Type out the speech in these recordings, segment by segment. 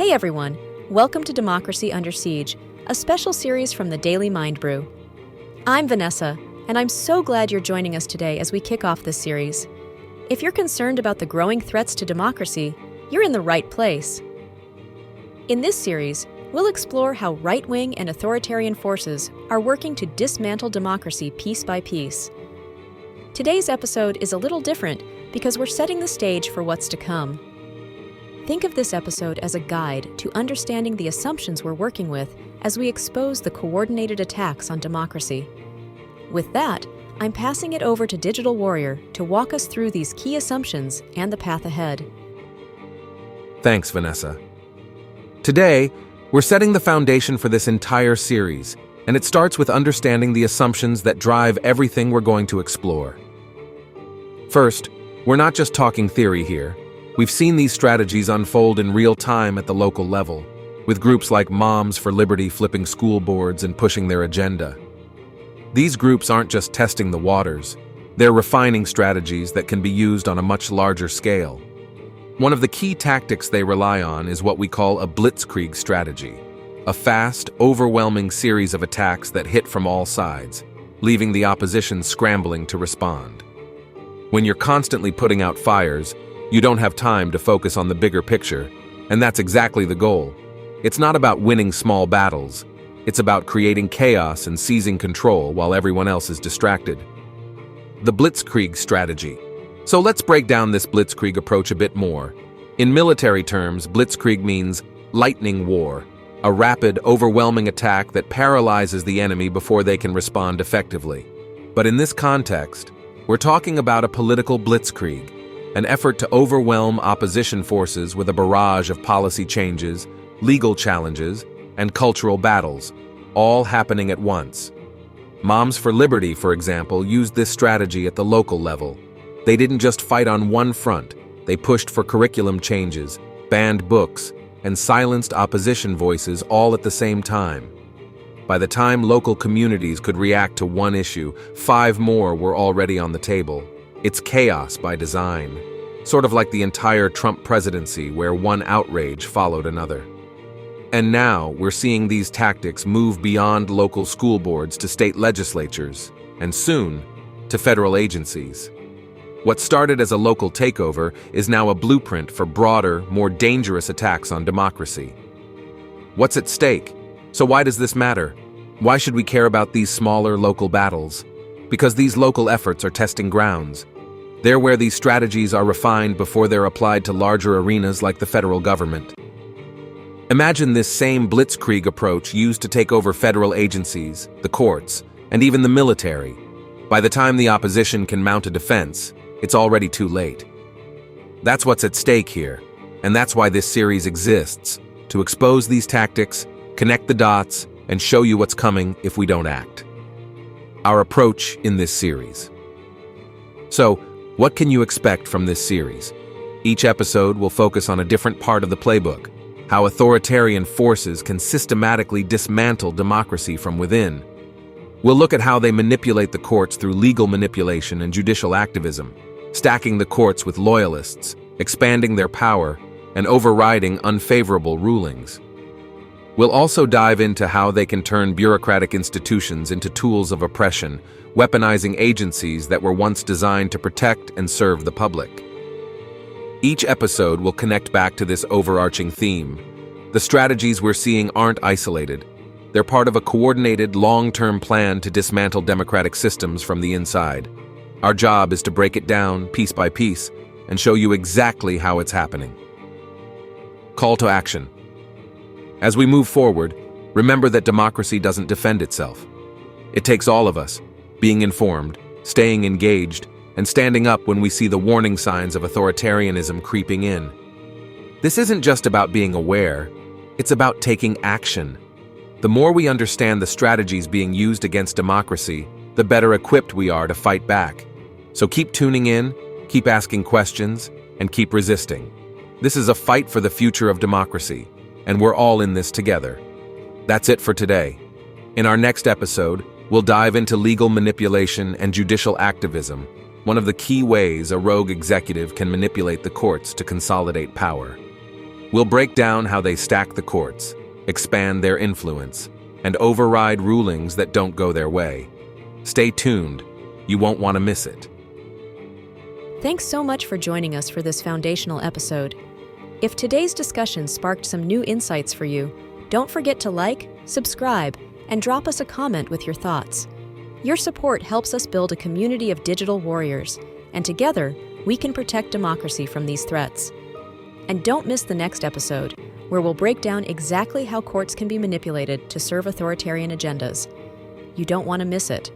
Hey everyone, welcome to Democracy Under Siege, a special series from the Daily Mind Brew. I'm Vanessa, and I'm so glad you're joining us today as we kick off this series. If you're concerned about the growing threats to democracy, you're in the right place. In this series, we'll explore how right-wing and authoritarian forces are working to dismantle democracy piece by piece. Today's episode is a little different because we're setting the stage for what's to come. Think of this episode as a guide to understanding the assumptions we're working with as we expose the coordinated attacks on democracy. With that, I'm passing it over to Digital Warrior to walk us through these key assumptions and the path ahead. Thanks, Vanessa. Today, we're setting the foundation for this entire series, and it starts with understanding the assumptions that drive everything we're going to explore. First, we're not just talking theory here. We've seen these strategies unfold in real time at the local level, with groups like Moms for Liberty flipping school boards and pushing their agenda. These groups aren't just testing the waters, they're refining strategies that can be used on a much larger scale. One of the key tactics they rely on is what we call a blitzkrieg strategy, a fast, overwhelming series of attacks that hit from all sides, leaving the opposition scrambling to respond. When you're constantly putting out fires, you don't have time to focus on the bigger picture, and that's exactly the goal. It's not about winning small battles. It's about creating chaos and seizing control while everyone else is distracted. The blitzkrieg strategy. So let's break down this blitzkrieg approach a bit more. In military terms, blitzkrieg means lightning war, a rapid, overwhelming attack that paralyzes the enemy before they can respond effectively. But in this context, we're talking about a political blitzkrieg, an effort to overwhelm opposition forces with a barrage of policy changes, legal challenges, and cultural battles, all happening at once. Moms for Liberty, for example, used this strategy at the local level. They didn't just fight on one front, they pushed for curriculum changes, banned books, and silenced opposition voices all at the same time. By the time local communities could react to one issue, 5 more were already on the table. It's chaos by design, sort of like the entire Trump presidency where one outrage followed another. And now we're seeing these tactics move beyond local school boards to state legislatures, and soon, to federal agencies. What started as a local takeover is now a blueprint for broader, more dangerous attacks on democracy. What's at stake? So why does this matter? Why should we care about these smaller local battles? Because these local efforts are testing grounds. They're where these strategies are refined before they're applied to larger arenas like the federal government. Imagine this same blitzkrieg approach used to take over federal agencies, the courts, and even the military. By the time the opposition can mount a defense, it's already too late. That's what's at stake here, and that's why this series exists, to expose these tactics, connect the dots, and show you what's coming if we don't act. Our approach in this series. So, what can you expect from this series? Each episode will focus on a different part of the playbook, how authoritarian forces can systematically dismantle democracy from within. We'll look at how they manipulate the courts through legal manipulation and judicial activism, stacking the courts with loyalists, expanding their power, and overriding unfavorable rulings. We'll also dive into how they can turn bureaucratic institutions into tools of oppression, weaponizing agencies that were once designed to protect and serve the public. Each episode will connect back to this overarching theme. The strategies we're seeing aren't isolated. They're part of a coordinated, long-term plan to dismantle democratic systems from the inside. Our job is to break it down piece by piece and show you exactly how it's happening. Call to action. As we move forward, remember that democracy doesn't defend itself. It takes all of us, being informed, staying engaged, and standing up when we see the warning signs of authoritarianism creeping in. This isn't just about being aware, it's about taking action. The more we understand the strategies being used against democracy, the better equipped we are to fight back. So keep tuning in, keep asking questions, and keep resisting. This is a fight for the future of democracy, and we're all in this together. That's it for today. In our next episode, we'll dive into legal manipulation and judicial activism, one of the key ways a rogue executive can manipulate the courts to consolidate power. We'll break down how they stack the courts, expand their influence, and override rulings that don't go their way. Stay tuned. You won't want to miss it. Thanks so much for joining us for this foundational episode. If today's discussion sparked some new insights for you, don't forget to like, subscribe, and drop us a comment with your thoughts. Your support helps us build a community of digital warriors, and together, we can protect democracy from these threats. And don't miss the next episode, where we'll break down exactly how courts can be manipulated to serve authoritarian agendas. You don't want to miss it.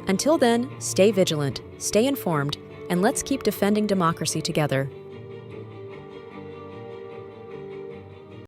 Until then, stay vigilant, stay informed, and let's keep defending democracy together.